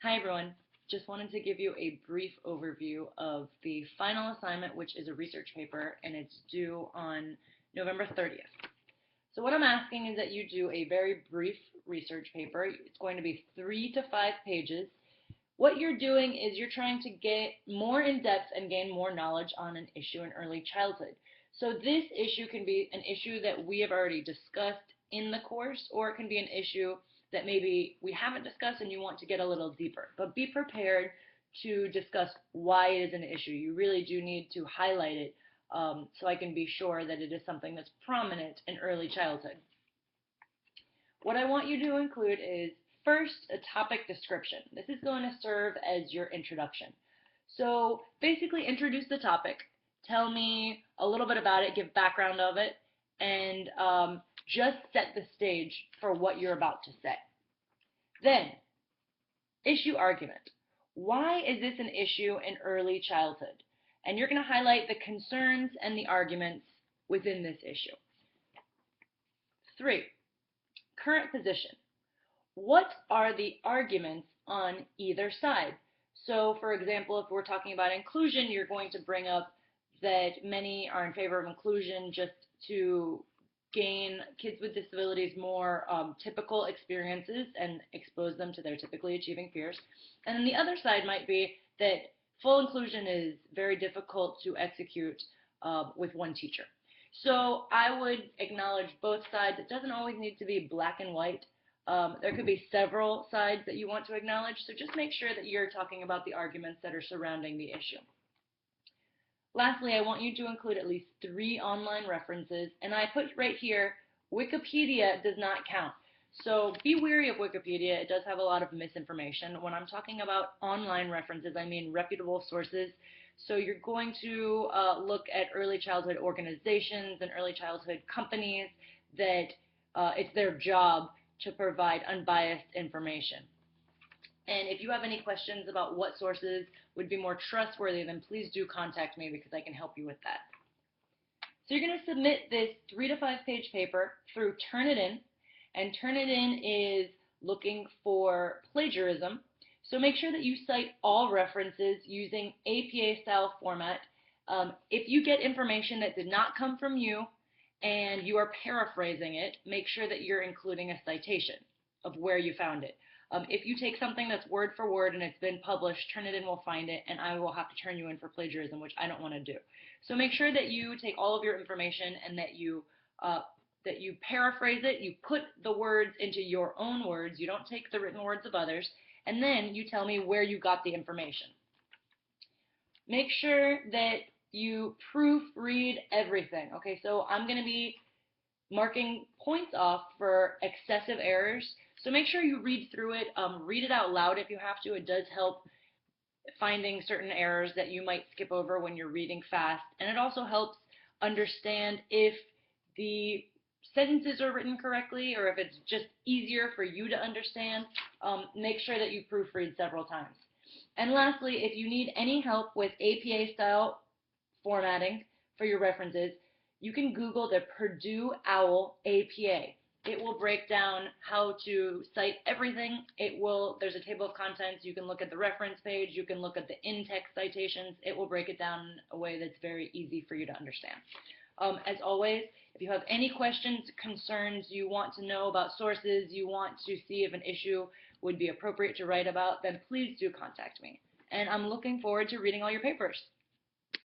Hi everyone. Just wanted to give you a brief overview of the final assignment, which is a research paper, and it's due on November 30th. So what I'm asking is that you do a very brief research paper. It's going to be 3 to 5 pages. What you're doing is you're trying to get more in depth and gain more knowledge on an issue in early childhood. So this issue can be an issue that we have already discussed in the course, or it can be an issue that maybe we haven't discussed and you want to get a little deeper. But be prepared to discuss why it is an issue. You really do need to highlight it so I can be sure that it is something that's prominent in early childhood. What I want you to include is first a topic description. This is going to serve as your introduction. So basically introduce the topic, tell me a little bit about it, give background of it, and just set the stage for what you're about to say. Then, issue argument. Why is this an issue in early childhood? And you're going to highlight the concerns and the arguments within this issue. 3. Current position. What are the arguments on either side? So, for example, if we're talking about inclusion, you're going to bring up that many are in favor of inclusion just to gain kids with disabilities more typical experiences and expose them to their typically achieving peers. And then the other side might be that full inclusion is very difficult to execute with one teacher. So I would acknowledge both sides. It doesn't always need to be black and white. There could be several sides that you want to acknowledge, so just make sure that you're talking about the arguments that are surrounding the issue. Lastly, I want you to include at least 3 online references, and I put right here, Wikipedia does not count. So be wary of Wikipedia. It does have a lot of misinformation. When I'm talking about online references, I mean reputable sources. So you're going to look at early childhood organizations and early childhood companies that it's their job to provide unbiased information. And if you have any questions about what sources would be more trustworthy, then please do contact me because I can help you with that. So you're going to submit this 3 to 5 page paper through Turnitin, and Turnitin is looking for plagiarism. So make sure that you cite all references using APA style format. If you get information that did not come from you and you are paraphrasing it, make sure that you're including a citation of where you found it. If you take something that's word for word and it's been published, Turnitin will find it, and I will have to turn you in for plagiarism, which I don't want to do. So make sure that you take all of your information and that you paraphrase it. You put the words into your own words. You don't take the written words of others, and then you tell me where you got the information. Make sure that you proofread everything. Okay, so I'm going to be marking points off for excessive errors. So make sure you read through it, read it out loud if you have to. It does help finding certain errors that you might skip over when you're reading fast. And it also helps understand if the sentences are written correctly or if it's just easier for you to understand. Make sure that you proofread several times. And lastly, if you need any help with APA style formatting for your references, you can Google the Purdue OWL APA. It will break down how to cite everything. There's a table of contents. You can look at the reference page. You can look at the in-text citations. It will break it down in a way that's very easy for you to understand. As always, if you have any questions, concerns, you want to know about sources, you want to see if an issue would be appropriate to write about, then please do contact me. And I'm looking forward to reading all your papers.